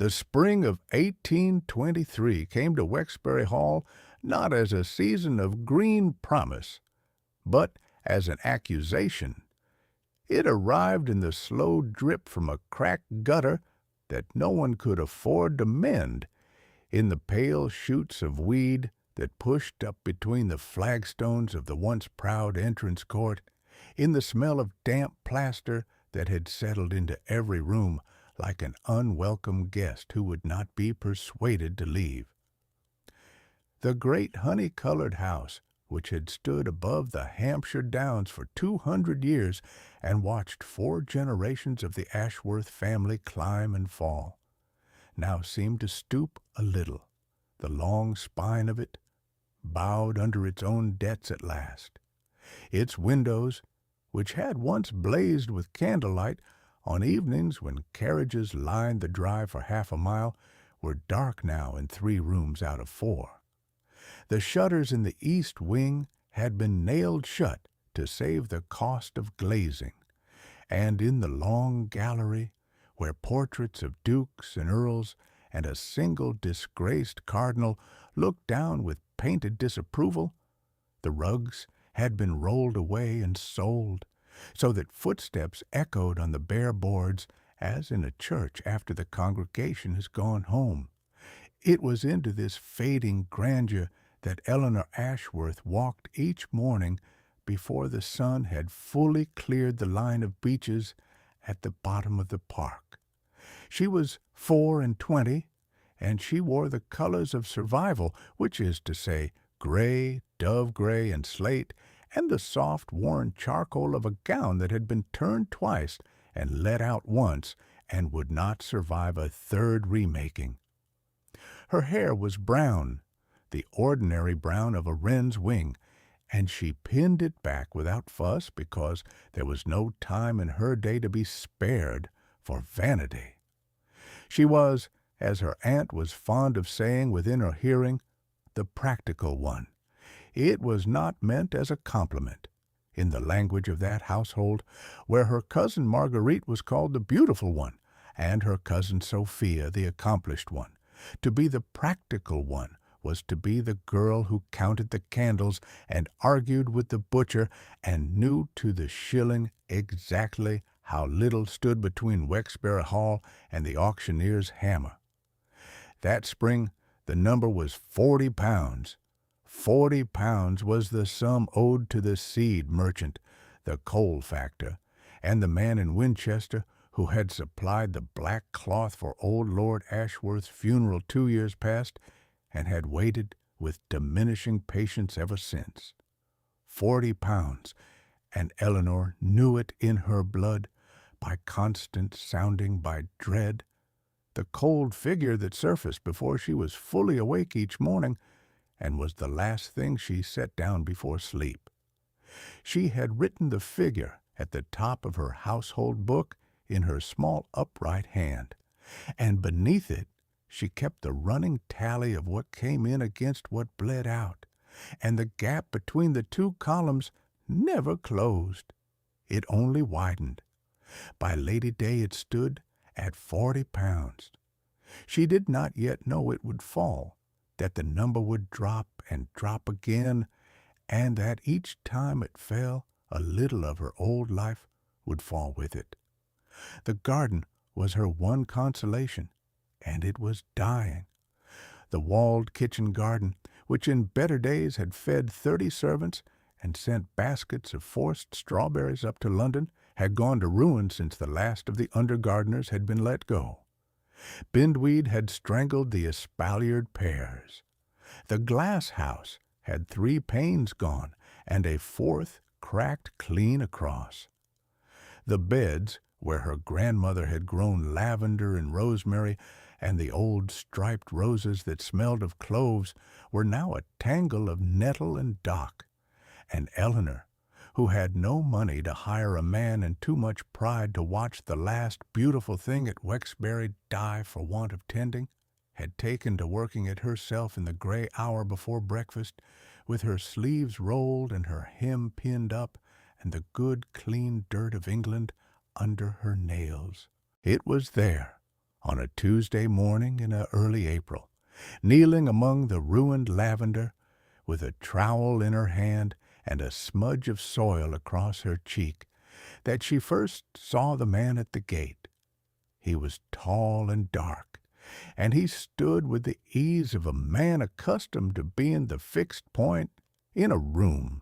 The spring of 1823 came to Wexbury Hall not as a season of green promise, but as an accusation. It arrived in the slow drip from a cracked gutter that no one could afford to mend, in the pale shoots of weed that pushed up between the flagstones of the once proud entrance court, in the smell of damp plaster that had settled into every room like an unwelcome guest who would not be persuaded to leave. The great honey-colored house, which had stood above the Hampshire Downs for 200 years and watched 4 generations of the Ashworth family climb and fall, now seemed to stoop a little. The long spine of it bowed under its own debts at last. Its windows, which had once blazed with candlelight on evenings when carriages lined the drive for half a mile, were dark now in 3 rooms out of 4. The shutters in the east wing had been nailed shut to save the cost of glazing, and in the long gallery, where portraits of dukes and earls and a single disgraced cardinal looked down with painted disapproval, the rugs had been rolled away and sold, so that footsteps echoed on the bare boards as in a church after the congregation has gone home. It was into this fading grandeur that Eleanor Ashworth walked each morning before the sun had fully cleared the line of beeches at the bottom of the park. She was 24, and she wore the colors of survival, which is to say, gray, dove-gray, and slate, and the soft, worn charcoal of a gown that had been turned twice and let out once and would not survive a third remaking. Her hair was brown, the ordinary brown of a wren's wing, and she pinned it back without fuss because there was no time in her day to be spared for vanity. She was, as her aunt was fond of saying within her hearing, the practical one. It was not meant as a compliment, in the language of that household, where her cousin Marguerite was called the beautiful one, and her cousin Sophia the accomplished one. To be the practical one was to be the girl who counted the candles and argued with the butcher and knew to the shilling exactly how little stood between Wexbury Hall and the auctioneer's hammer. That spring the number was 40 pounds. 40 pounds was the sum owed to the seed merchant, the coal factor, and the man in Winchester who had supplied the black cloth for old Lord Ashworth's funeral 2 years past, and had waited with diminishing patience ever since. 40 pounds, and Eleanor knew it in her blood, by constant sounding, by dread. The cold figure that surfaced before she was fully awake each morning, and was the last thing she set down before sleep. She had written the figure at the top of her household book in her small upright hand, and beneath it she kept the running tally of what came in against what bled out, and the gap between the 2 columns never closed. It only widened. By Lady Day it stood at 40 pounds. She did not yet know it would fall, that the number would drop and drop again, and that each time it fell, a little of her old life would fall with it. The garden was her one consolation, and it was dying. The walled kitchen garden, which in better days had fed 30 servants and sent baskets of forced strawberries up to London, had gone to ruin since the last of the under-gardeners had been let go. Bindweed had strangled the espaliered pears. The glass house had 3 panes gone, and a 4th cracked clean across. The beds, where her grandmother had grown lavender and rosemary, and the old striped roses that smelled of cloves, were now a tangle of nettle and dock. And Eleanor, who had no money to hire a man and too much pride to watch the last beautiful thing at Wexbury die for want of tending, had taken to working it herself in the gray hour before breakfast, with her sleeves rolled and her hem pinned up, and the good clean dirt of England under her nails. It was there, on a Tuesday morning in early April, kneeling among the ruined lavender, with a trowel in her hand and a smudge of soil across her cheek, that she first saw the man at the gate. He was tall and dark, and he stood with the ease of a man accustomed to being the fixed point in a room.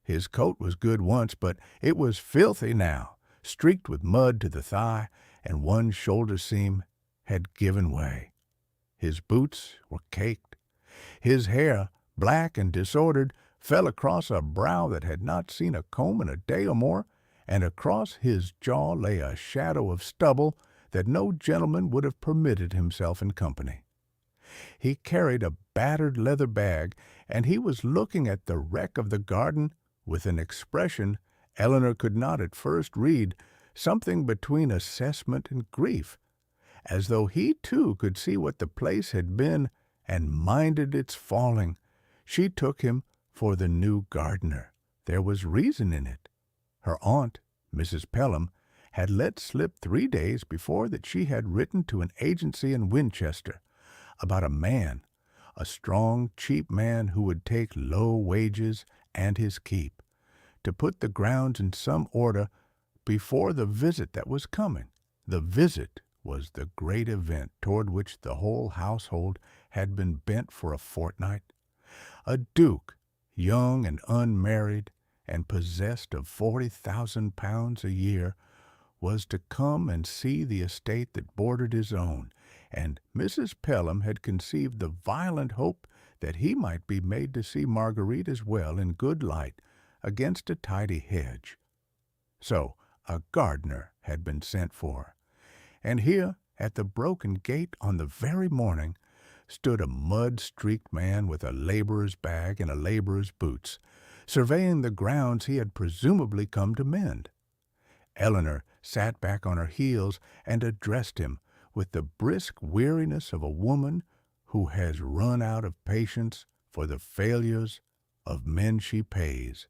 His coat was good once, but it was filthy now, streaked with mud to the thigh, and one shoulder seam had given way. His boots were caked. His hair, black and disordered, fell across a brow that had not seen a comb in a day or more, and across his jaw lay a shadow of stubble that no gentleman would have permitted himself in company. He carried a battered leather bag, and he was looking at the wreck of the garden with an expression Eleanor could not at first read, something between assessment and grief, as though he too could see what the place had been and minded its falling. She took him for the new gardener. There was reason in it. Her aunt, Mrs. Pelham, had let slip 3 days before that she had written to an agency in Winchester about a man, a strong, cheap man who would take low wages and his keep, to put the grounds in some order before the visit that was coming. The visit was the great event toward which the whole household had been bent for a fortnight. A duke, young and unmarried, and possessed of £40,000 a year, was to come and see the estate that bordered his own, and Mrs. Pelham had conceived the violent hope that he might be made to see Marguerite as well in good light against a tidy hedge. So a gardener had been sent for, and here at the broken gate on the very morning stood a mud-streaked man with a laborer's bag and a laborer's boots, surveying the grounds he had presumably come to mend. Eleanor sat back on her heels and addressed him with the brisk weariness of a woman who has run out of patience for the failures of men she pays.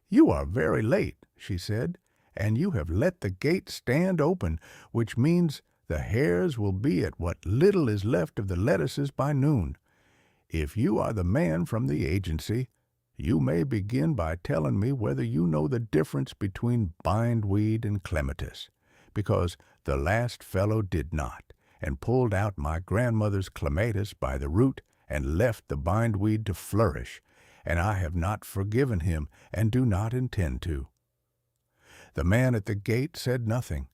"You are very late," she said, "and you have let the gate stand open, which means the hares will be at what little is left of the lettuces by noon. If you are the man from the agency, you may begin by telling me whether you know the difference between bindweed and clematis, because the last fellow did not, and pulled out my grandmother's clematis by the root and left the bindweed to flourish, and I have not forgiven him and do not intend to." The man at the gate said nothing.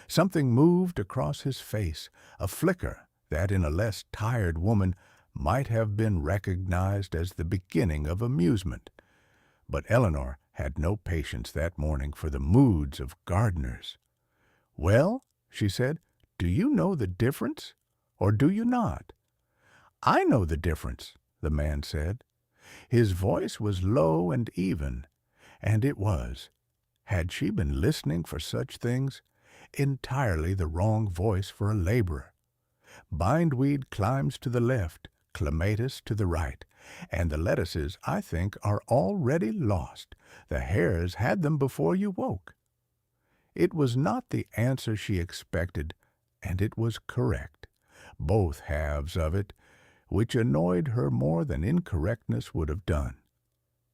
Something moved across his face, a flicker that in a less tired woman might have been recognized as the beginning of amusement. But Eleanor had no patience that morning for the moods of gardeners. "Well," she said, "do you know the difference, or do you not?" "I know the difference," the man said. His voice was low and even, and it was, had she been listening for such things, entirely the wrong voice for a laborer. Bindweed climbs to the left, clematis to the right, and the lettuces, I think, are already lost. The hares had them before you woke. It was not the answer she expected, and it was correct, both halves of it, which annoyed her more than incorrectness would have done.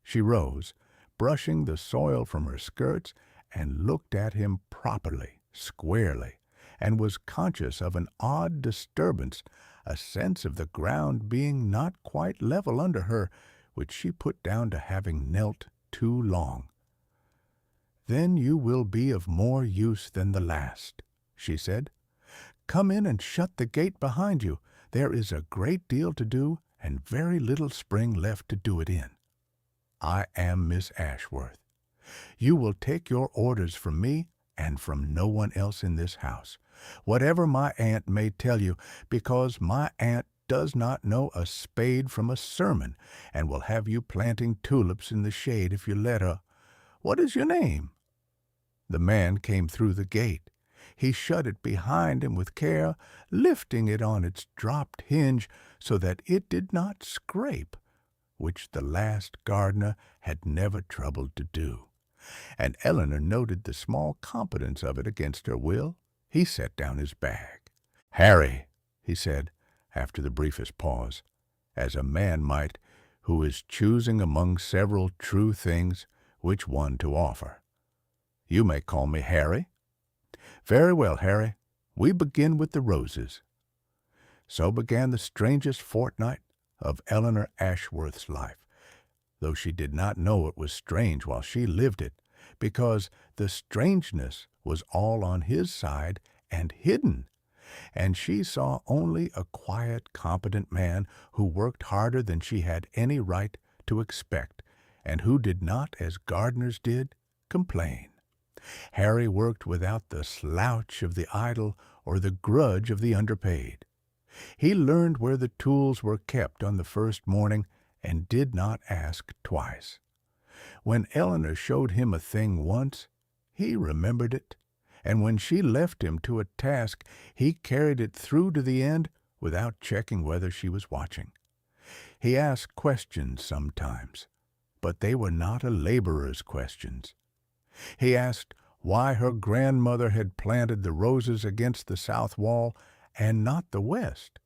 She rose, brushing the soil from her skirts, and looked at him properly, squarely, and was conscious of an odd disturbance, a sense of the ground being not quite level under her, which she put down to having knelt too long. "Then you will be of more use than the last," she said. "Come in and shut the gate behind you. There is a great deal to do, and very little spring left to do it in. I am Miss Ashworth. You will take your orders from me and from no one else in this house, whatever my aunt may tell you, because my aunt does not know a spade from a sermon, and will have you planting tulips in the shade if you let her. What is your name?" The man came through the gate. He shut it behind him with care, lifting it on its dropped hinge so that it did not scrape, which the last gardener had never troubled to do. And Eleanor noted the small competence of it against her will. He set down his bag. "Harry," he said, after the briefest pause, as a man might who is choosing among several true things which one to offer. "You may call me Harry." "Very well, Harry. We begin with the roses." So began the strangest fortnight of Eleanor Ashworth's life, though she did not know it was strange while she lived it, because the strangeness was all on his side and hidden, and she saw only a quiet, competent man who worked harder than she had any right to expect, and who did not, as gardeners did, complain. Harry worked without the slouch of the idle or the grudge of the underpaid. He learned where the tools were kept on the first morning and did not ask twice. When Eleanor showed him a thing once, he remembered it, and when she left him to a task, he carried it through to the end without checking whether she was watching. He asked questions sometimes, but they were not a laborer's questions. He asked why her grandmother had planted the roses against the south wall and not the west.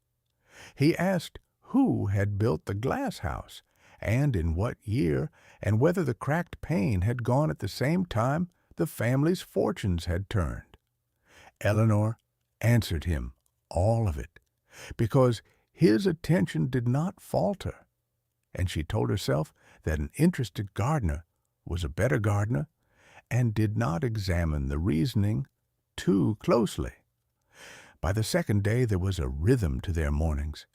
He asked who had built the glass house, and in what year, and whether the cracked pane had gone at the same time the family's fortunes had turned. Eleanor answered him all of it, because his attention did not falter, and she told herself that an interested gardener was a better gardener and did not examine the reasoning too closely. By the second day there was a rhythm to their mornings.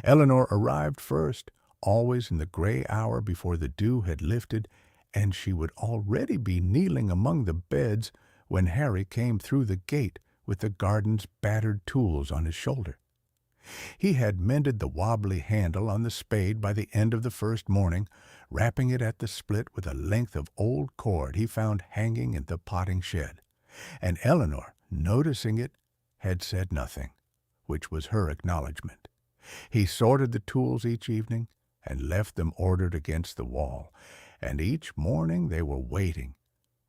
Eleanor arrived first, always in the gray hour before the dew had lifted, and she would already be kneeling among the beds when Harry came through the gate with the garden's battered tools on his shoulder. He had mended the wobbly handle on the spade by the end of the first morning, wrapping it at the split with a length of old cord he found hanging in the potting shed, and Eleanor, noticing it, had said nothing, which was her acknowledgment. He sorted the tools each evening and left them ordered against the wall, and each morning they were waiting,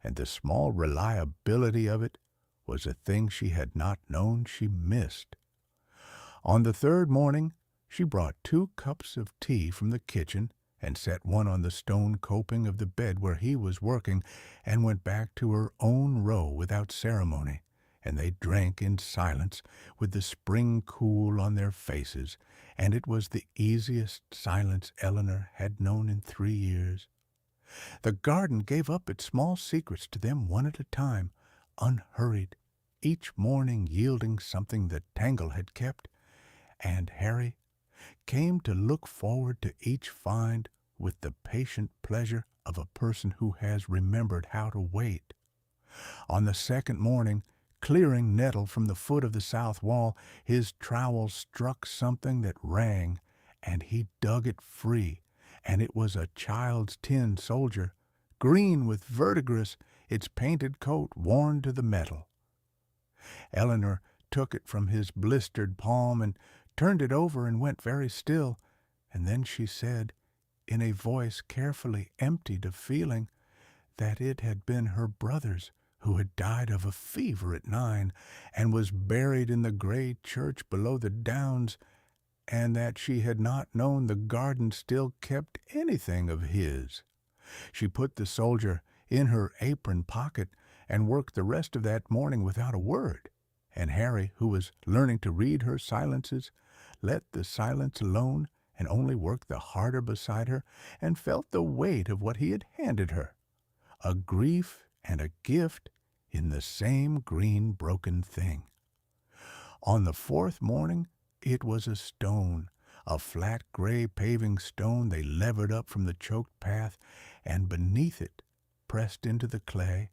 and the small reliability of it was a thing she had not known she missed. On the third morning she brought 2 cups of tea from the kitchen and set one on the stone coping of the bed where he was working, and went back to her own row without ceremony, and they drank in silence with the spring cool on their faces, and it was the easiest silence Eleanor had known in 3 years. The garden gave up its small secrets to them one at a time, unhurried, each morning yielding something that Tangle had kept, and Harry came to look forward to each find with the patient pleasure of a person who has remembered how to wait. On the second morning, clearing nettle from the foot of the south wall, his trowel struck something that rang, and he dug it free, and it was a child's tin soldier, green with verdigris, its painted coat worn to the metal. Eleanor took it from his blistered palm and turned it over and went very still, and then she said, in a voice carefully emptied of feeling, that it had been her brother's, who had died of a fever at 9, and was buried in the gray church below the downs, and that she had not known the garden still kept anything of his. She put the soldier in her apron pocket and worked the rest of that morning without a word, and Harry, who was learning to read her silences, let the silence alone and only worked the harder beside her, and felt the weight of what he had handed her, a grief and a gift in the same green broken thing. On the fourth morning it was a stone, a flat gray paving stone they levered up from the choked path, and beneath it, pressed into the clay,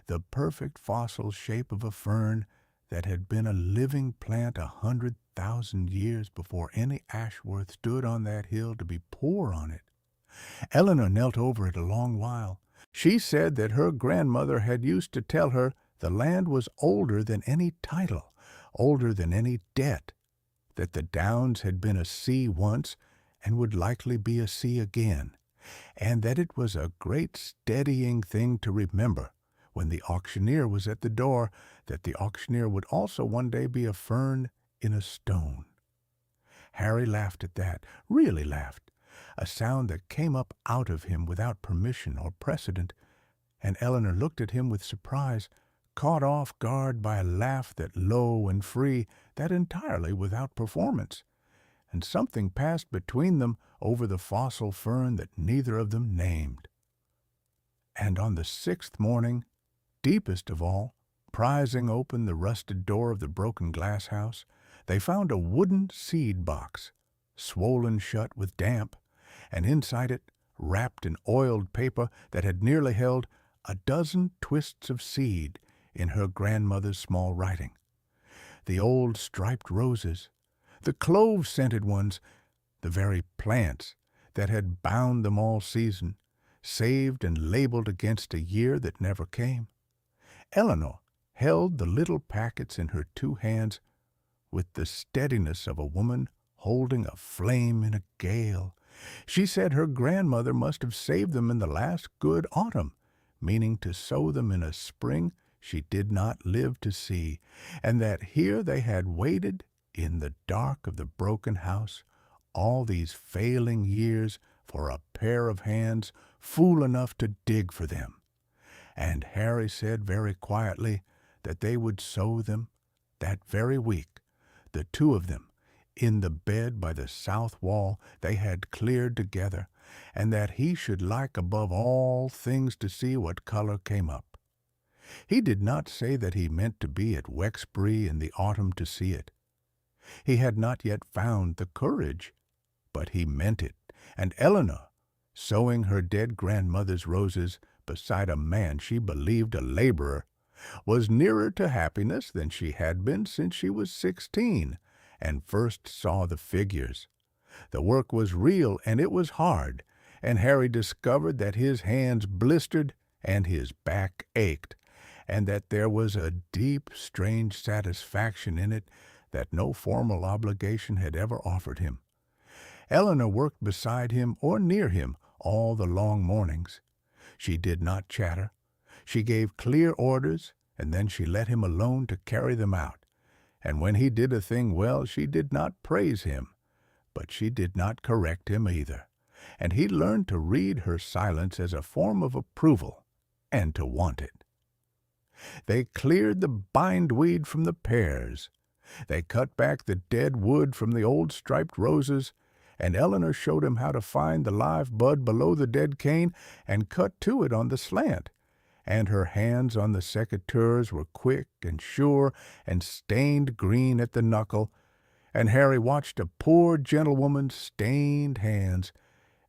the perfect fossil shape of a fern that had been a living plant 100,000 years before any Ashworth stood on that hill to be poor on it. Eleanor knelt over it a long while. She said that her grandmother had used to tell her the land was older than any title, older than any debt, that the downs had been a sea once and would likely be a sea again, and that it was a great steadying thing to remember, when the auctioneer was at the door, that the auctioneer would also one day be a fern in a stone. Harry laughed at that, really laughed, a sound that came up out of him without permission or precedent, and Eleanor looked at him with surprise, caught off guard by a laugh that low and free, that entirely without performance, and something passed between them over the fossil fern that neither of them named. And on the 6th morning, deepest of all, prizing open the rusted door of the broken glass house, they found a wooden seed box, swollen shut with damp, and inside it, wrapped in oiled paper that had nearly held a dozen twists of seed in her grandmother's small writing. The old striped roses, the clove-scented ones, the very plants that had bound them all season, saved and labeled against a year that never came. Eleanor held the little packets in her 2 hands with the steadiness of a woman holding a flame in a gale. She said her grandmother must have saved them in the last good autumn, meaning to sow them in a spring she did not live to see, and that here they had waited in the dark of the broken house all these failing years for a pair of hands fool enough to dig for them. And Harry said very quietly that they would sow them that very week, the 2 of them, in the bed by the south wall they had cleared together, and that he should like above all things to see what color came up. He did not say that he meant to be at Wexbury in the autumn to see it. He had not yet found the courage, but he meant it, and Eleanor, sowing her dead grandmother's roses beside a man she believed a laborer, was nearer to happiness than she had been since she was 16 and first saw the figures. The work was real and it was hard, and Harry discovered that his hands blistered and his back ached, and that there was a deep, strange satisfaction in it that no formal obligation had ever offered him. Eleanor worked beside him or near him all the long mornings. She did not chatter. She gave clear orders, and then she let him alone to carry them out. And when he did a thing well, she did not praise him, but she did not correct him either. And he learned to read her silence as a form of approval, and to want it. They cleared the bindweed from the pears. They cut back the dead wood from the old striped roses, and Eleanor showed him how to find the live bud below the dead cane and cut to it on the slant, and her hands on the secateurs were quick and sure and stained green at the knuckle, and Harry watched a poor gentlewoman's stained hands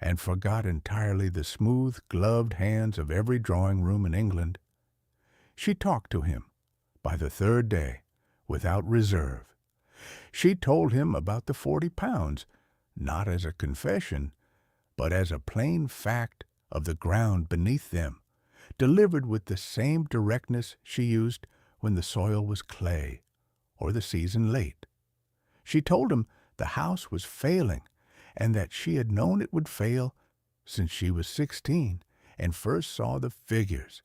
and forgot entirely the smooth, gloved hands of every drawing-room in England. She talked to him, by the 3rd day, without reserve. She told him about the 40 pounds, not as a confession, but as a plain fact of the ground beneath them, delivered with the same directness she used when the soil was clay, or the season late. She told him the house was failing, and that she had known it would fail since she was 16 and first saw the figures,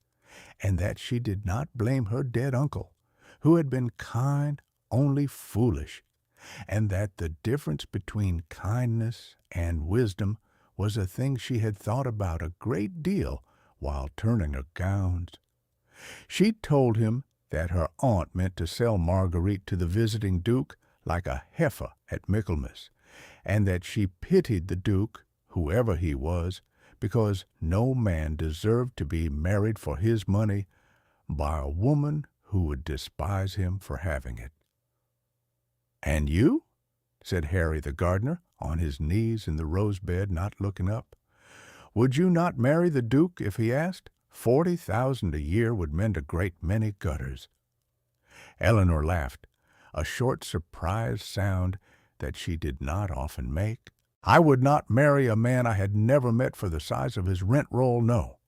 and that she did not blame her dead uncle, who had been kind, only foolish, and that the difference between kindness and wisdom was a thing she had thought about a great deal while turning her gowns. She told him that her aunt meant to sell Marguerite to the visiting Duke like a heifer at Michaelmas, and that she pitied the Duke, whoever he was, because no man deserved to be married for his money by a woman who would despise him for having it. "And you?" said Harry the gardener, on his knees in the rose-bed, not looking up. "Would you not marry the Duke if he asked? 40,000 a year would mend a great many gutters." Eleanor laughed, a short, surprised sound that she did not often make. "I would not marry a man I had never met for the size of his rent roll, no.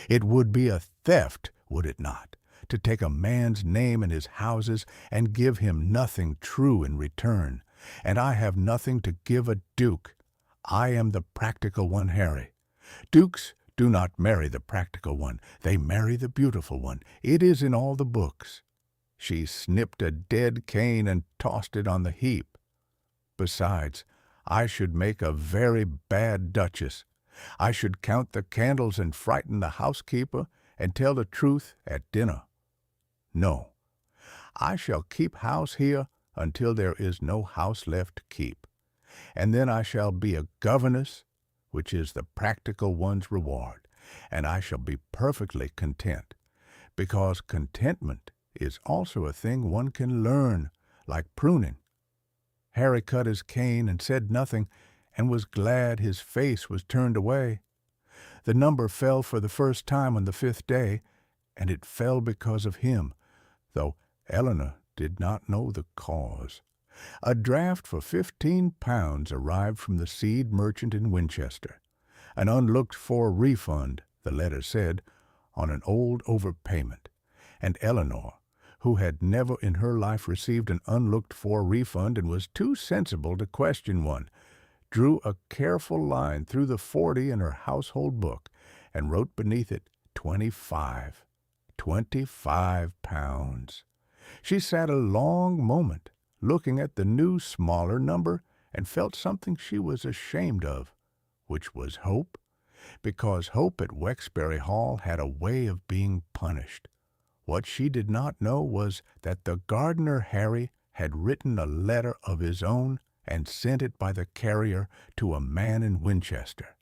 It would be a theft, would it not, to take a man's name and his houses and give him nothing true in return. And I have nothing to give a duke. I am the practical one, Harry. Dukes do not marry the practical one. They marry the beautiful one. It is in all the books." She snipped a dead cane and tossed it on the heap. Besides, I should make a very bad duchess. I should count the candles and frighten the housekeeper and tell the truth at dinner. No, I shall keep house here until there is no house left to keep, and then I shall be a governess, which is the practical one's reward, and I shall be perfectly content, because contentment is also a thing one can learn, like pruning. Harry cut his cane and said nothing, and was glad his face was turned away. The number fell for the first time on the 5th day, and it fell because of him, though Eleanor did not know the cause. A draft for £15 arrived from the seed merchant in Winchester, an unlooked-for refund, the letter said, on an old overpayment, and Eleanor, who had never in her life received an unlooked-for refund and was too sensible to question one, drew a careful line through the 40 in her household book and wrote beneath it 25. £25. She sat a long moment, looking at the new, smaller number, and felt something she was ashamed of, which was hope, because hope at Wexbury Hall had a way of being punished. What she did not know was that the gardener Harry had written a letter of his own and sent it by the carrier to a man in Winchester,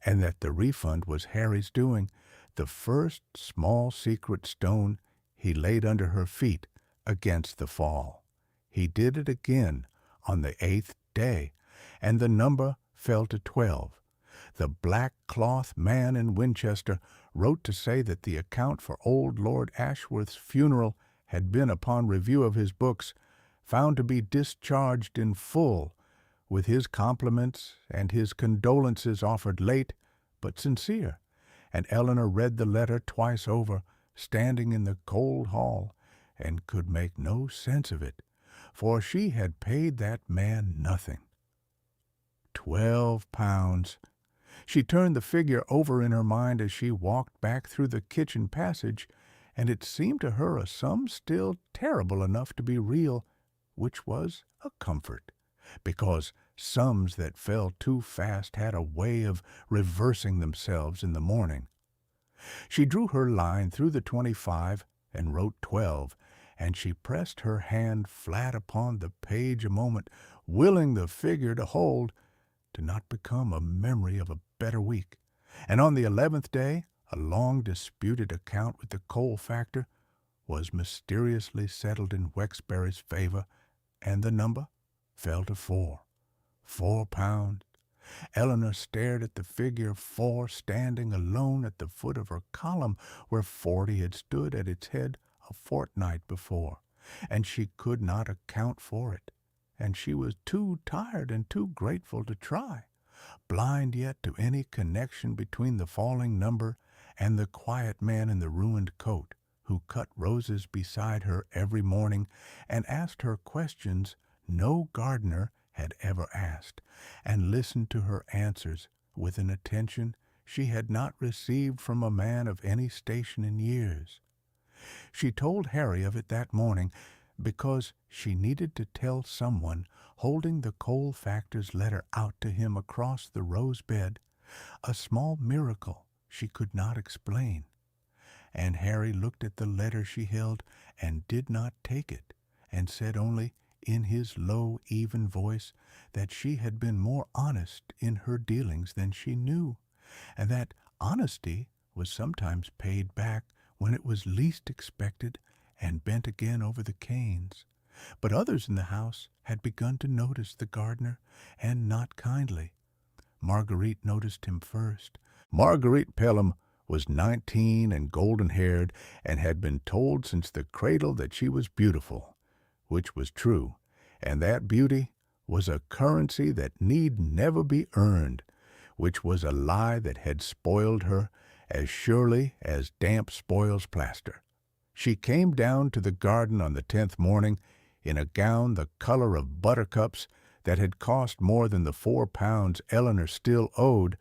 and that the refund was Harry's doing, the first small secret stone he laid under her feet against the fall. He did it again on the 8th day, and the number fell to 12. The black-cloth man in Winchester wrote to say that the account for old Lord Ashworth's funeral had been, upon review of his books, found to be discharged in full, with his compliments and his condolences offered late but sincere, and Eleanor read the letter twice over, standing in the cold hall, and could make no sense of it, for she had paid that man nothing. £12. She turned the figure over in her mind as she walked back through the kitchen passage, and it seemed to her a sum still terrible enough to be real, which was a comfort, because sums that fell too fast had a way of reversing themselves in the morning. She drew her line through the 25 and wrote 12, and she pressed her hand flat upon the page a moment, willing the figure to hold, to not become a memory of a better week. And on the 11th day, a long-disputed account with the coal factor was mysteriously settled in Wexbury's favor, and the number fell to 4. £4. Eleanor stared at the figure 4 standing alone at the foot of her column where 40 had stood at its head a fortnight before, and she could not account for it, and she was too tired and too grateful to try, blind yet to any connection between the falling number and the quiet man in the ruined coat, who cut roses beside her every morning and asked her questions no gardener had ever asked, and listened to her answers with an attention she had not received from a man of any station in years. She told Harry of it that morning because she needed to tell someone, holding the coal factor's letter out to him across the rose bed, a small miracle she could not explain. And Harry looked at the letter she held and did not take it, and said only, in his low, even voice, that she had been more honest in her dealings than she knew, and that honesty was sometimes paid back when it was least expected and bent again over the canes. But others in the house had begun to notice the gardener, and not kindly. Marguerite noticed him first. Marguerite Pelham was 19 and golden-haired, and had been told since the cradle that she was beautiful, which was true, and that beauty was a currency that need never be earned, which was a lie that had spoiled her as surely as damp spoils plaster. She came down to the garden on the 10th morning in a gown the color of buttercups that had cost more than the £4 Eleanor still owed,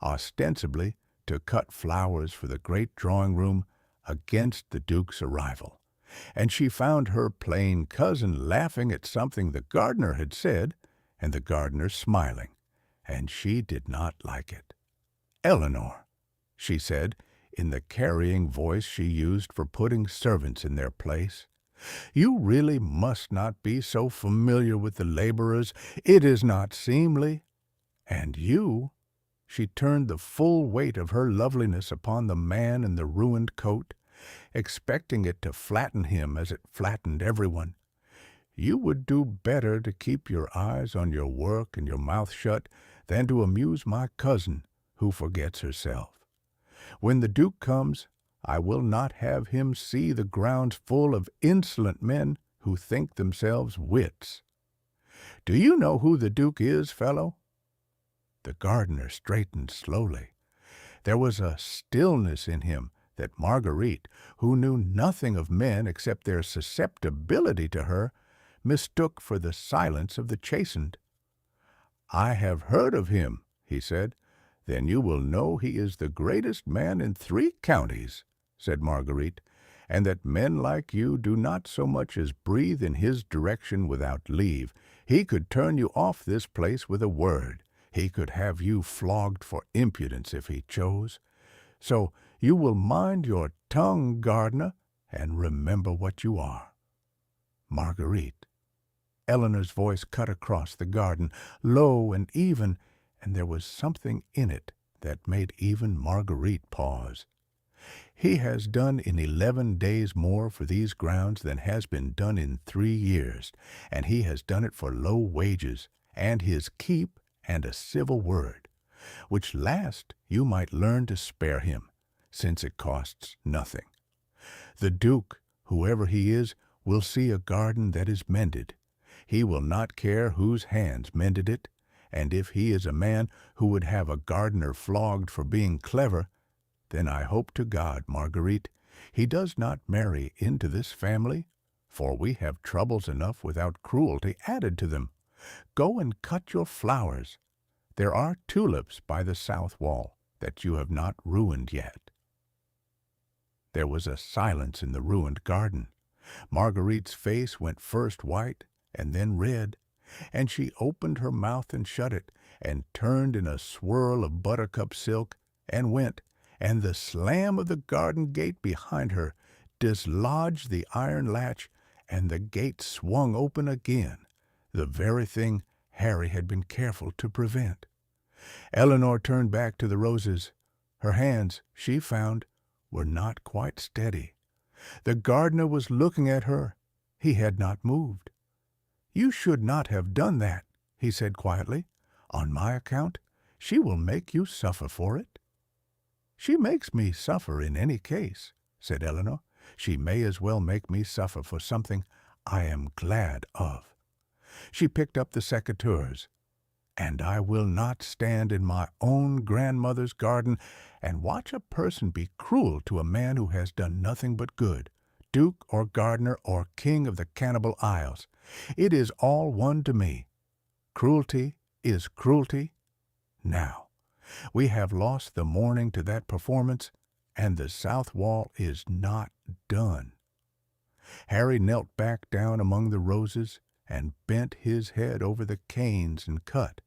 ostensibly to cut flowers for the great drawing-room against the Duke's arrival. and she found her plain cousin laughing at something the gardener had said, and the gardener smiling, and she did not like it. "Eleanor," she said, in the carrying voice she used for putting servants in their place, "you really must not be so familiar with the laborers. It is not seemly. And you—" She turned the full weight of her loveliness upon the man in the ruined coat, expecting it to flatten him as it flattened everyone. "You would do better to keep your eyes on your work and your mouth shut than to amuse my cousin, who forgets herself. When the Duke comes, I will not have him see the grounds full of insolent men who think themselves wits. Do you know who the Duke is, fellow?" The gardener straightened slowly. There was a stillness in him that Marguerite, who knew nothing of men except their susceptibility to her, mistook for the silence of the chastened. "I have heard of him," he said. "Then you will know he is the greatest man in 3 counties," said Marguerite, "and that men like you do not so much as breathe in his direction without leave. He could turn you off this place with a word. He could have you flogged for impudence if he chose. So you will mind your tongue, gardener, and remember what you are." "Marguerite." Eleanor's voice cut across the garden, low and even, and there was something in it that made even Marguerite pause. "He has done in 11 days more for these grounds than has been done in 3 years, and he has done it for low wages, and his keep and a civil word, which last you might learn to spare him, since it costs nothing. The Duke, whoever he is, will see a garden that is mended. He will not care whose hands mended it, and if he is a man who would have a gardener flogged for being clever, then I hope to God, Marguerite, he does not marry into this family, for we have troubles enough without cruelty added to them. Go and cut your flowers. There are tulips by the south wall that you have not ruined yet." There was a silence in the ruined garden. Marguerite's face went first white and then red, and she opened her mouth and shut it, and turned in a swirl of buttercup silk, and went, and the slam of the garden gate behind her dislodged the iron latch, and the gate swung open again, the very thing Harry had been careful to prevent. Eleanor turned back to the roses. Her hands, she found, were not quite steady. The gardener was looking at her. He had not moved. "You should not have done that," he said quietly. "On my account, she will make you suffer for it." "She makes me suffer in any case," said Eleanor. "She may as well make me suffer for something I am glad of." She picked up the secateurs. "And I will not stand in my own grandmother's garden and watch a person be cruel to a man who has done nothing but good, duke or gardener or king of the Cannibal Isles. It is all one to me. Cruelty is cruelty. Now, we have lost the morning to that performance, and the south wall is not done." Harry knelt back down among the roses and bent his head over the canes and cut,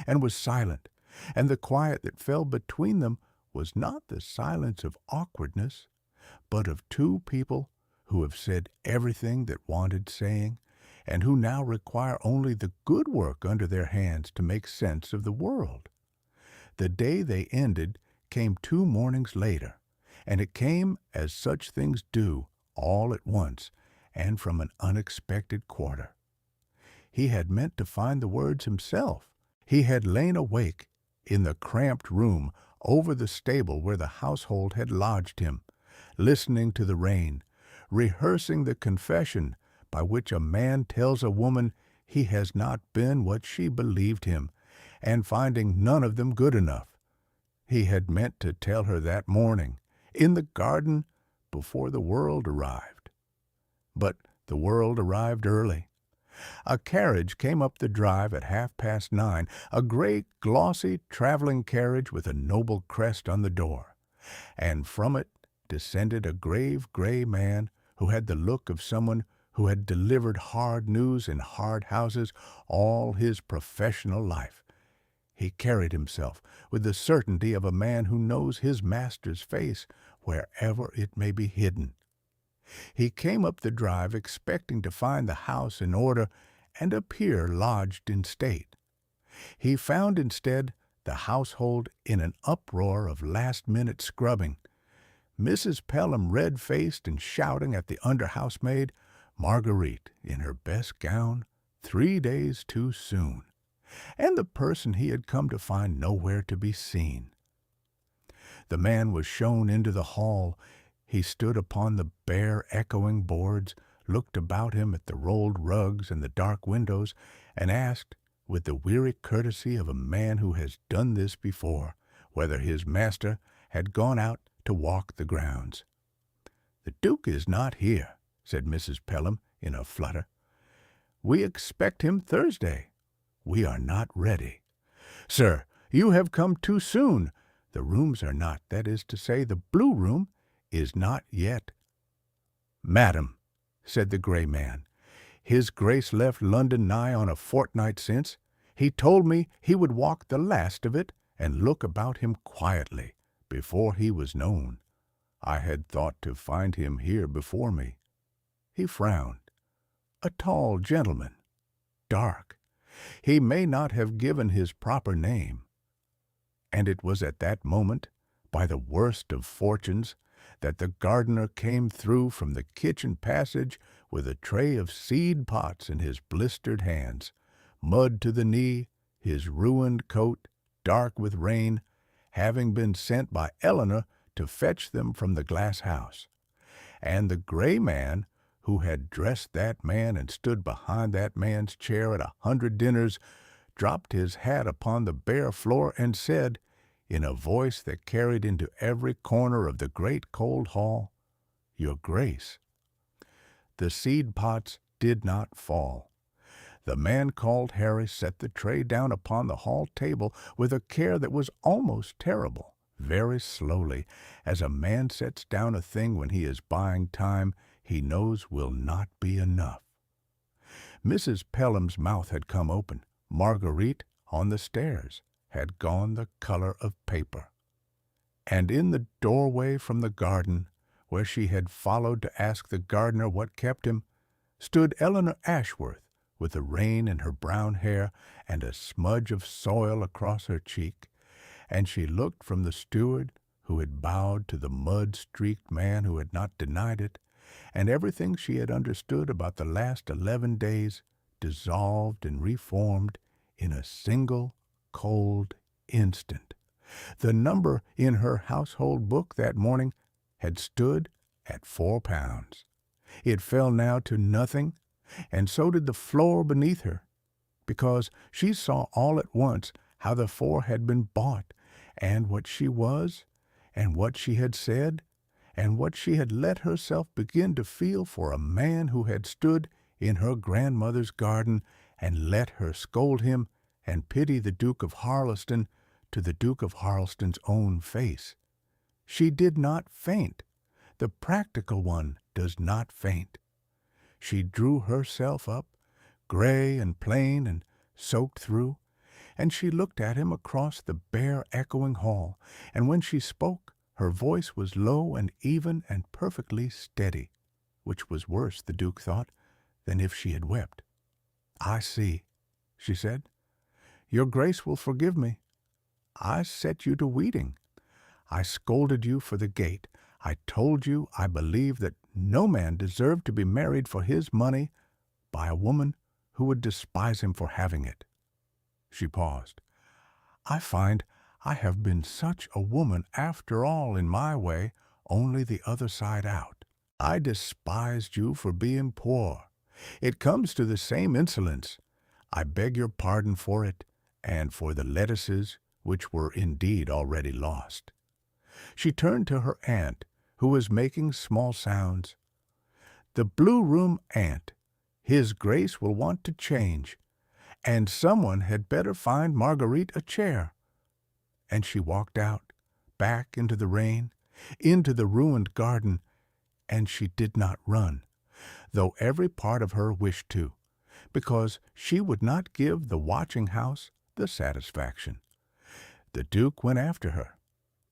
and was silent, and the quiet that fell between them was not the silence of awkwardness, but of 2 people who have said everything that wanted saying, and who now require only the good work under their hands to make sense of the world. The day they ended came 2 mornings later, and it came as such things do, all at once, and from an unexpected quarter. He had meant to find the words himself. He had lain awake in the cramped room over the stable where the household had lodged him, listening to the rain, rehearsing the confession by which a man tells a woman he has not been what she believed him, and finding none of them good enough. He had meant to tell her that morning, in the garden, before the world arrived. But the world arrived early. A carriage came up the drive at 9:30, a gray, glossy traveling carriage with a noble crest on the door, and from it descended a grave gray man who had the look of someone who had delivered hard news in hard houses all his professional life. He carried himself with the certainty of a man who knows his master's face wherever it may be hidden. He came up the drive expecting to find the house in order and appear lodged in state. He found instead the household in an uproar of last-minute scrubbing. Mrs. Pelham red-faced and shouting at the under-housemaid, Marguerite in her best gown, 3 days too soon, and the person he had come to find nowhere to be seen. The man was shown into the hall. He stood upon the bare, echoing boards, looked about him at the rolled rugs and the dark windows, and asked, with the weary courtesy of a man who has done this before, whether his master had gone out to walk the grounds. "The Duke is not here," said Mrs. Pelham in a flutter. "We expect him Thursday. We are not ready." "Sir, you have come too soon. The rooms are not, that is to say, the blue room is not yet." "Madam," said the gray man, "His Grace left London nigh on a fortnight since. He told me he would walk the last of it and look about him quietly before he was known. I had thought to find him here before me." He frowned. "A tall gentleman, dark. He may not have given his proper name." And it was at that moment, by the worst of fortunes, that the gardener came through from the kitchen passage with a tray of seed pots in his blistered hands, mud to the knee, his ruined coat, dark with rain, having been sent by Eleanor to fetch them from the glass house. And the gray man, who had dressed that man and stood behind that man's chair at 100 dinners, dropped his hat upon the bare floor and said, in a voice that carried into every corner of the great cold hall, "Your Grace." The seed pots did not fall. The man called Harry set the tray down upon the hall table with a care that was almost terrible, very slowly, as a man sets down a thing when he is buying time he knows will not be enough. Mrs. Pelham's mouth had come open. Marguerite, on the stairs, had gone the color of paper. And in the doorway from the garden, where she had followed to ask the gardener what kept him, stood Eleanor Ashworth, with the rain in her brown hair and a smudge of soil across her cheek, and she looked from the steward, who had bowed, to the mud-streaked man who had not denied it, and everything she had understood about the last 11 days dissolved and reformed in a single cold instant. The number in her household book that morning had stood at 4 pounds. It fell now to nothing, and so did the floor beneath her, because she saw all at once how the 4 had been bought, and what she was, and what she had said, and what she had let herself begin to feel for a man who had stood in her grandmother's garden and let her scold him and pity the Duke of Harleston to the Duke of Harleston's own face. She did not faint. The practical one does not faint. She drew herself up, gray and plain and soaked through, and she looked at him across the bare echoing hall, and when she spoke, her voice was low and even and perfectly steady, which was worse, the Duke thought, than if she had wept. "I see," she said. "Your Grace will forgive me. I set you to weeding. I scolded you for the gate. I told you I believed that no man deserved to be married for his money by a woman who would despise him for having it." She paused. "I find I have been such a woman after all in my way, only the other side out. I despised you for being poor. It comes to the same insolence. I beg your pardon for it, and for the lettuces, which were indeed already lost." She turned to her aunt, who was making small sounds. "The blue room, aunt. His Grace will want to change, and someone had better find Marguerite a chair." And she walked out, back into the rain, into the ruined garden, and she did not run, though every part of her wished to, because she would not give the watching house the satisfaction. The Duke went after her.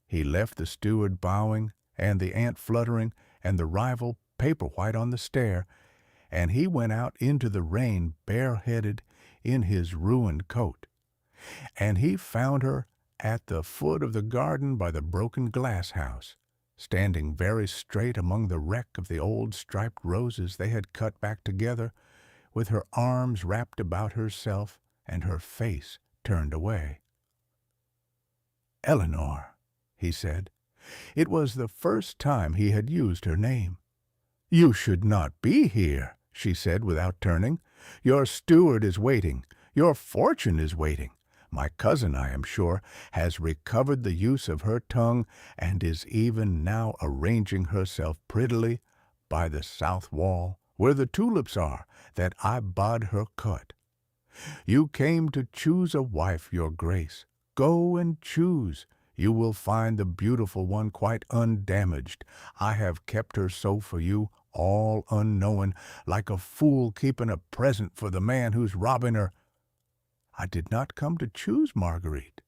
He left the steward bowing, and the aunt fluttering, and the rival paper-white on the stair, and he went out into the rain bareheaded in his ruined coat. And he found her at the foot of the garden by the broken glass house, standing very straight among the wreck of the old striped roses they had cut back together, with her arms wrapped about herself and her face turned away. "Eleanor," he said. It was the first time he had used her name. "You should not be here," she said without turning. "Your steward is waiting. Your fortune is waiting. My cousin, I am sure, has recovered the use of her tongue and is even now arranging herself prettily by the south wall, where the tulips are, that I bade her cut. You came to choose a wife, your grace. Go and choose. You will find the beautiful one quite undamaged. I have kept her so for you, all unknowing, like a fool keeping a present for the man who's robbing her. I did not come to choose Marguerite.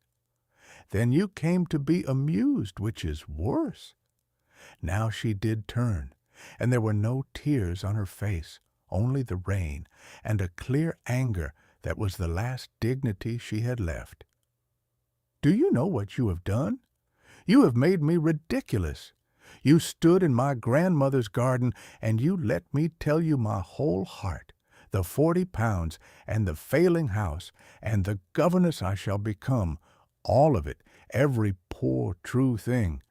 Then you came to be amused, which is worse." Now she did turn, and there were no tears on her face, only the rain, and a clear anger that was the last dignity she had left. "Do you know what you have done? You have made me ridiculous. You stood in my grandmother's garden, and you let me tell you my whole heart, the 40 pounds, and the failing house, and the governess I shall become, all of it, every poor true thing,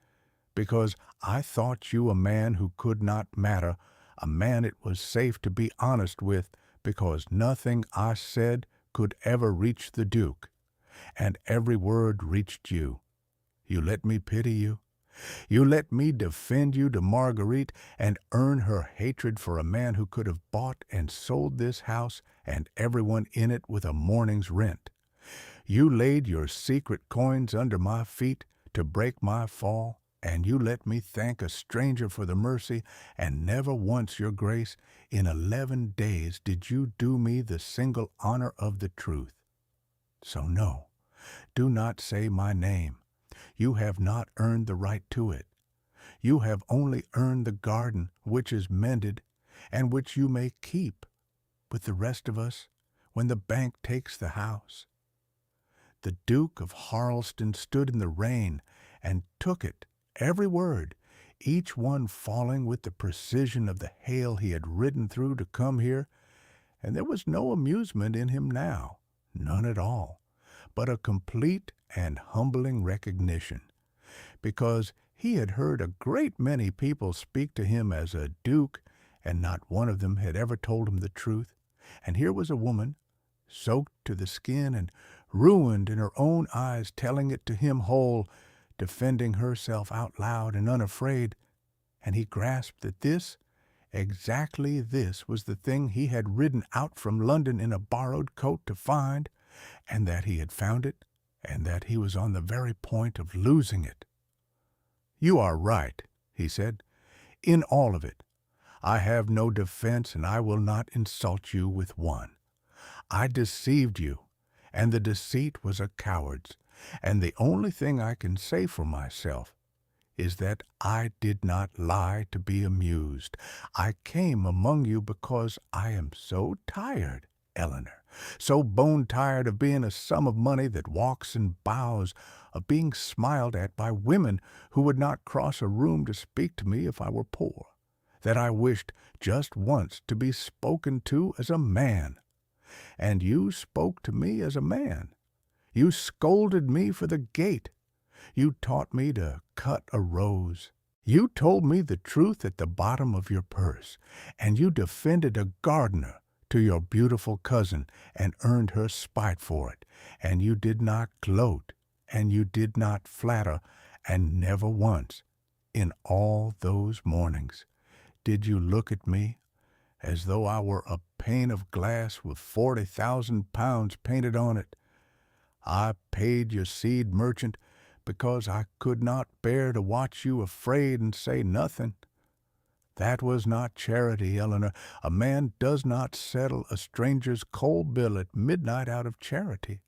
because I thought you a man who could not matter, a man it was safe to be honest with, because nothing I said could ever reach the Duke, and every word reached you. You let me pity you. You let me defend you to Marguerite and earn her hatred for a man who could have bought and sold this house and everyone in it with a morning's rent. You laid your secret coins under my feet to break my fall, and you let me thank a stranger for the mercy, and never once, your grace, in 11 days did you do me the single honor of the truth. So no, do not say my name. You have not earned the right to it. You have only earned the garden which is mended, and which you may keep with the rest of us when the bank takes the house. The Duke of Harleston stood in the rain and took it, every word, each one falling with the precision of the hail he had ridden through to come here, and there was no amusement in him now, none at all, but a complete and humbling recognition, because he had heard a great many people speak to him as a duke, and not one of them had ever told him the truth, and here was a woman, soaked to the skin and ruined in her own eyes, telling it to him whole, defending herself out loud and unafraid, and he grasped that this, exactly this, was the thing he had ridden out from London in a borrowed coat to find, and that he had found it, and that he was on the very point of losing it. "You are right," he said, "in all of it. I have no defense, and I will not insult you with one. I deceived you, and the deceit was a coward's, and the only thing I can say for myself is that I did not lie to be amused. I came among you because I am so tired, Eleanor, so bone-tired of being a sum of money that walks and bows, of being smiled at by women who would not cross a room to speak to me if I were poor, that I wished just once to be spoken to as a man. And you spoke to me as a man. You scolded me for the gate. You taught me to cut a rose. You told me the truth at the bottom of your purse, and you defended a gardener to your beautiful cousin and earned her spite for it, and you did not gloat, and you did not flatter, and never once, in all those mornings, did you look at me as though I were a pane of glass with 40,000 pounds painted on it. I paid your seed merchant because I could not bear to watch you afraid and say nothing. That was not charity, Eleanor. A man does not settle a stranger's coal bill at midnight out of charity.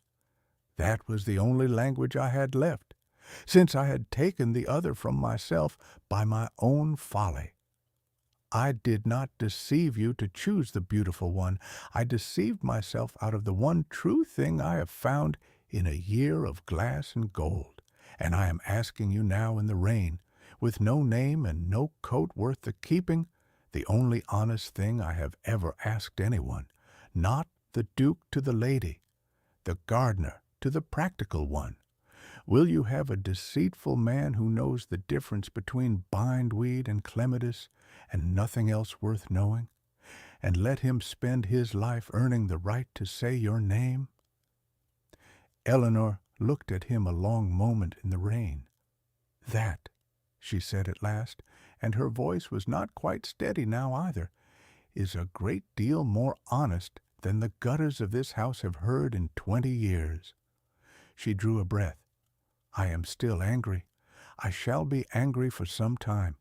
That was the only language I had left, since I had taken the other from myself by my own folly. I did not deceive you to choose the beautiful one. I deceived myself out of the one true thing I have found in a year of glass and gold. And I am asking you now in the rain, with no name and no coat worth the keeping, the only honest thing I have ever asked anyone, not the Duke to the lady, the gardener to the practical one. Will you have a deceitful man who knows the difference between bindweed and clematis and nothing else worth knowing, and let him spend his life earning the right to say your name? Eleanor looked at him a long moment in the rain. That, she said at last, and her voice was not quite steady now either, is a great deal more honest than the gutters of this house have heard in 20 years. She drew a breath. I am still angry. I shall be angry for some time.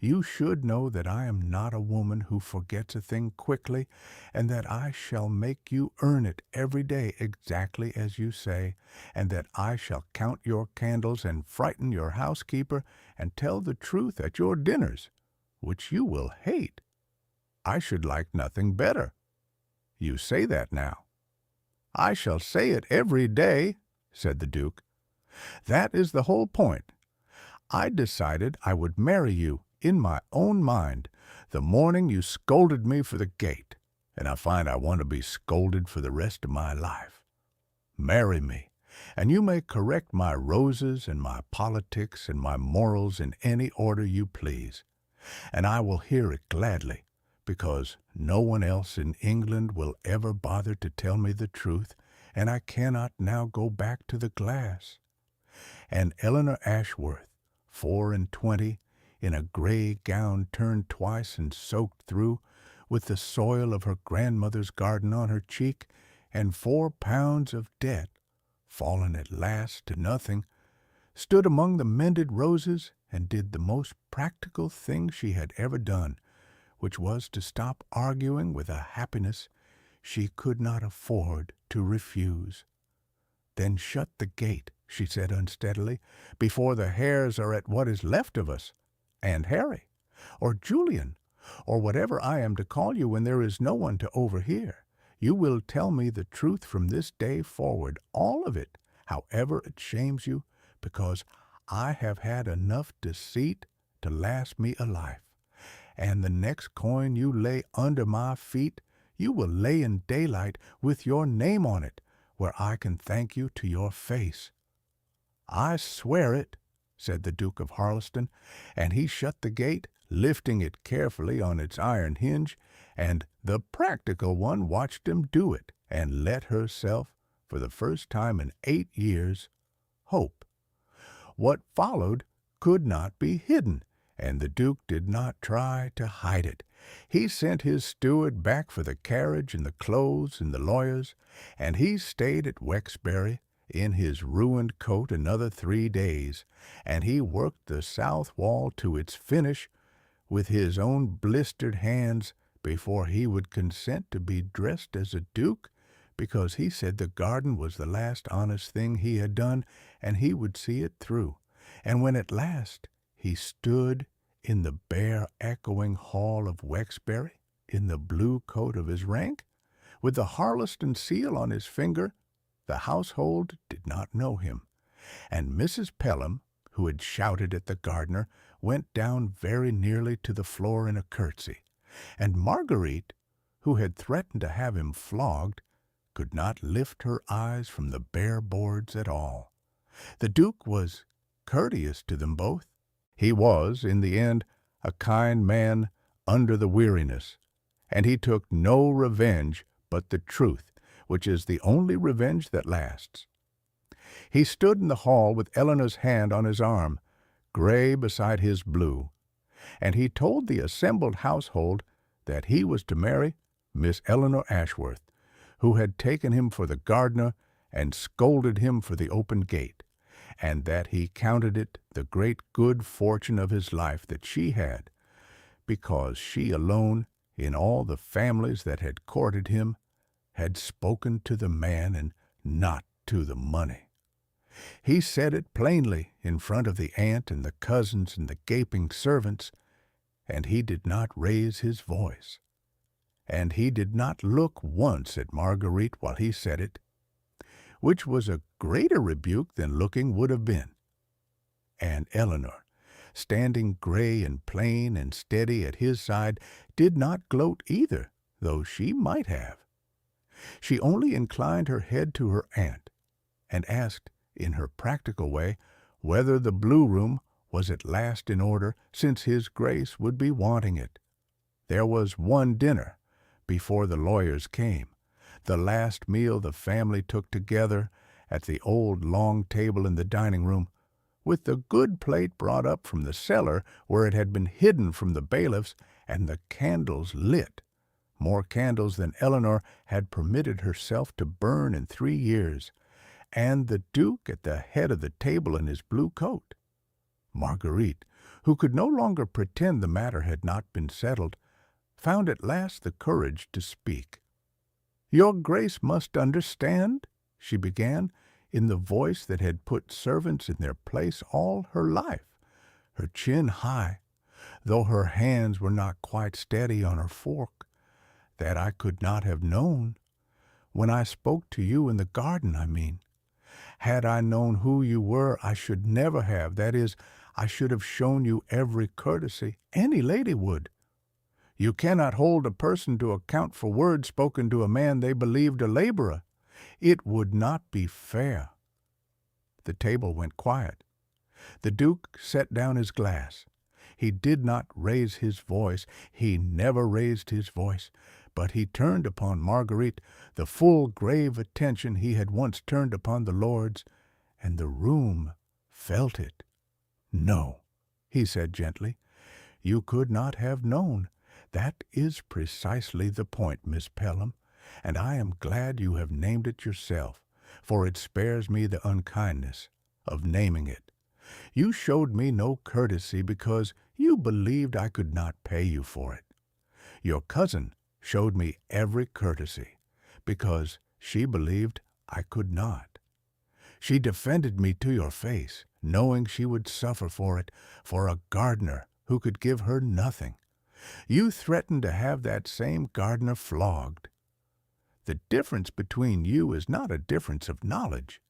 You should know that I am not a woman who forgets a thing quickly, and that I shall make you earn it every day exactly as you say, and that I shall count your candles and frighten your housekeeper and tell the truth at your dinners, which you will hate. I should like nothing better. You say that now. I shall say it every day, said the Duke. That is the whole point. I decided I would marry you in my own mind the morning you scolded me for the gate, and I find I want to be scolded for the rest of my life. Marry me, and you may correct my roses and my politics and my morals in any order you please, and I will hear it gladly, because no one else in England will ever bother to tell me the truth, and I cannot now go back to the glass. And Eleanor Ashworth, 24, in a gray gown turned twice and soaked through, with the soil of her grandmother's garden on her cheek, and 4 pounds of debt, fallen at last to nothing, stood among the mended roses and did the most practical thing she had ever done, which was to stop arguing with a happiness she could not afford to refuse. Then shut the gate, she said unsteadily, before the hares are at what is left of us, and Harry, or Julian, or whatever I am to call you when there is no one to overhear. You will tell me the truth from this day forward, all of it, however it shames you, because I have had enough deceit to last me a life. And the next coin you lay under my feet, you will lay in daylight with your name on it, where I can thank you to your face. I swear it, said the Duke of Harleston, and he shut the gate, lifting it carefully on its iron hinge, and the practical one watched him do it, and let herself, for the first time in 8 years, hope. What followed could not be hidden, and the Duke did not try to hide it. He sent his steward back for the carriage and the clothes and the lawyers, and he stayed at Wexbury in his ruined coat another 3 days, and he worked the south wall to its finish with his own blistered hands before he would consent to be dressed as a duke, because he said the garden was the last honest thing he had done, and he would see it through. And when at last he stood in the bare echoing hall of Wexbury, in the blue coat of his rank, with the Harleston seal on his finger, the household did not know him, and Mrs. Pelham, who had shouted at the gardener, went down very nearly to the floor in a curtsy, and Marguerite, who had threatened to have him flogged, could not lift her eyes from the bare boards at all. The Duke was courteous to them both. He was, in the end, a kind man under the weariness, and he took no revenge but the truth, which is the only revenge that lasts. He stood in the hall with Eleanor's hand on his arm, gray beside his blue, and he told the assembled household that he was to marry Miss Eleanor Ashworth, who had taken him for the gardener and scolded him for the open gate, and that he counted it the great good fortune of his life that she had, because she alone, in all the families that had courted him, had spoken to the man and not to the money. He said it plainly in front of the aunt and the cousins and the gaping servants, and he did not raise his voice. And he did not look once at Marguerite while he said it, which was a greater rebuke than looking would have been. And Eleanor, standing gray and plain and steady at his side, did not gloat either, though she might have. She only inclined her head to her aunt, and asked, in her practical way, whether the blue room was at last in order, since his grace would be wanting it. There was one dinner before the lawyers came, the last meal the family took together at the old long table in the dining room, with the good plate brought up from the cellar where it had been hidden from the bailiffs, and the candles lit, more candles than Eleanor had permitted herself to burn in 3 years, and the Duke at the head of the table in his blue coat. Marguerite, who could no longer pretend the matter had not been settled, found at last the courage to speak. "Your Grace must understand," she began, in the voice that had put servants in their place all her life, her chin high, though her hands were not quite steady on her fork, "that I could not have known, when I spoke to you in the garden, I mean. Had I known who you were, I should never have, that is, I should have shown you every courtesy any lady would. You cannot hold a person to account for words spoken to a man they believed a laborer. It would not be fair." The table went quiet. The Duke set down his glass. He did not raise his voice. He never raised his voice. But he turned upon Marguerite the full grave attention he had once turned upon the lords, and the room felt it. "No," he said gently, "you could not have known. That is precisely the point, Miss Pelham, and I am glad you have named it yourself, for it spares me the unkindness of naming it. You showed me no courtesy because you believed I could not pay you for it. Your cousin showed me every courtesy, because she believed I could not. She defended me to your face, knowing she would suffer for it, for a gardener who could give her nothing. You threatened to have that same gardener flogged. The difference between you is not a difference of knowledge.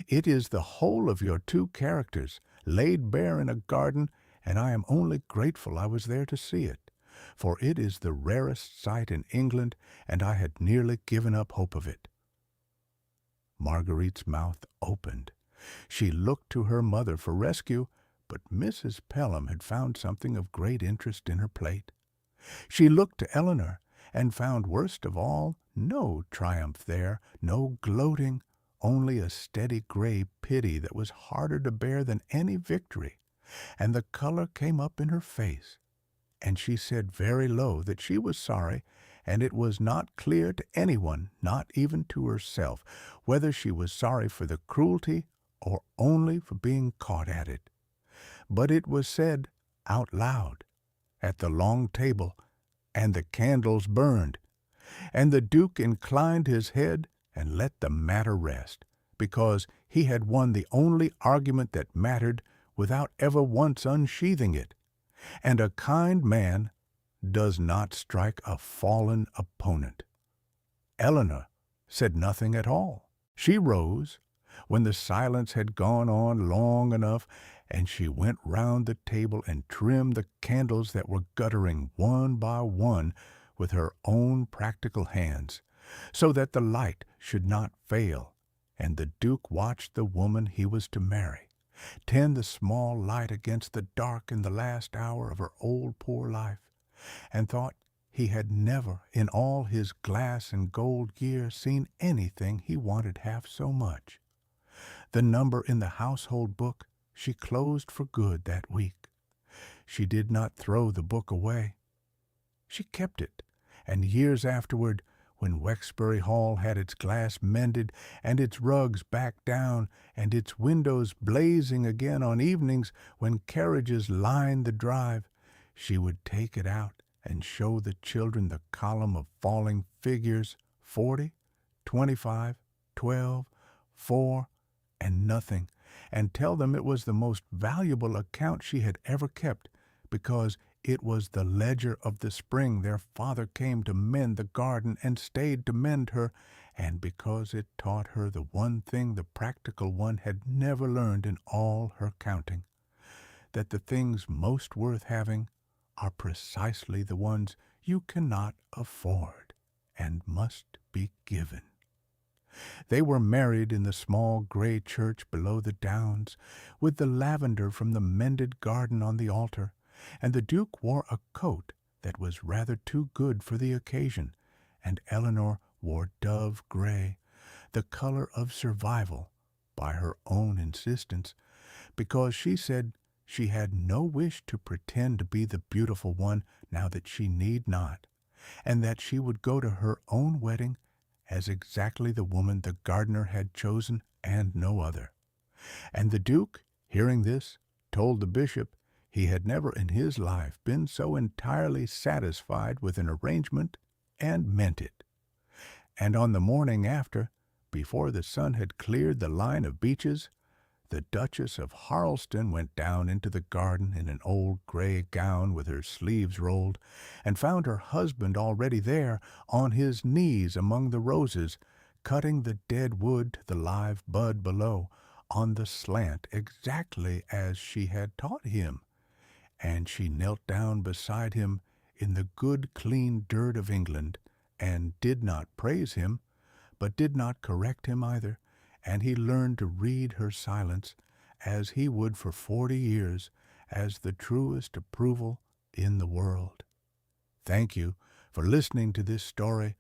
It is the whole of your two characters, laid bare in a garden, and I am only grateful I was there to see it, for it is the rarest sight in England, and I had nearly given up hope of it." Marguerite's mouth opened. She looked to her mother for rescue, but Mrs. Pelham had found something of great interest in her plate. She looked to Eleanor, and found worst of all no triumph there, no gloating, only a steady gray pity that was harder to bear than any victory, and the color came up in her face, and she said very low that she was sorry, and it was not clear to anyone, not even to herself, whether she was sorry for the cruelty or only for being caught at it. But it was said out loud, at the long table, and the candles burned, and the Duke inclined his head and let the matter rest, because he had won the only argument that mattered without ever once unsheathing it, and a kind man does not strike a fallen opponent. Eleanor said nothing at all. She rose, when the silence had gone on long enough, and she went round the table and trimmed the candles that were guttering one by one with her own practical hands, so that the light should not fail, and the Duke watched the woman he was to marry tend the small light against the dark in the last hour of her old poor life, and thought he had never in all his glass and gold years seen anything he wanted half so much. The number in the household book she closed for good that week. She did not throw the book away. She kept it, and years afterward, when Wexbury Hall had its glass mended and its rugs backed down and its windows blazing again on evenings when carriages lined the drive, she would take it out and show the children the column of falling figures 40, 25, 12, 4, and nothing, and tell them it was the most valuable account she had ever kept, because it was the ledger of the spring their father came to mend the garden and stayed to mend her, and because it taught her the one thing the practical one had never learned in all her counting, that the things most worth having are precisely the ones you cannot afford and must be given. They were married in the small gray church below the downs, with the lavender from the mended garden on the altar, and the Duke wore a coat that was rather too good for the occasion, and Eleanor wore dove gray, the color of survival, by her own insistence, because she said she had no wish to pretend to be the beautiful one now that she need not, and that she would go to her own wedding as exactly the woman the gardener had chosen and no other. And the Duke, hearing this, told the bishop he had never in his life been so entirely satisfied with an arrangement, and meant it. And on the morning after, before the sun had cleared the line of beeches, the Duchess of Harleston went down into the garden in an old gray gown with her sleeves rolled, and found her husband already there, on his knees among the roses, cutting the dead wood to the live bud below, on the slant exactly as she had taught him. And she knelt down beside him in the good clean dirt of England, and did not praise him, but did not correct him either, and he learned to read her silence, as he would for 40 years, as the truest approval in the world. Thank you for listening to this story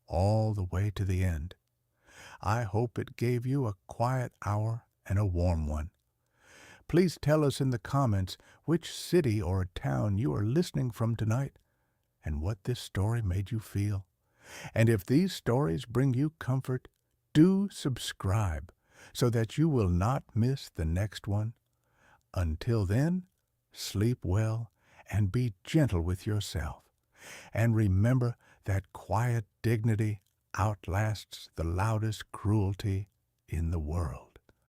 all the way to the end. I hope it gave you a quiet hour and a warm one. Please tell us in the comments which city or town you are listening from tonight, and what this story made you feel. And if these stories bring you comfort, do subscribe so that you will not miss the next one. Until then, sleep well and be gentle with yourself. And remember that quiet dignity outlasts the loudest cruelty in the world.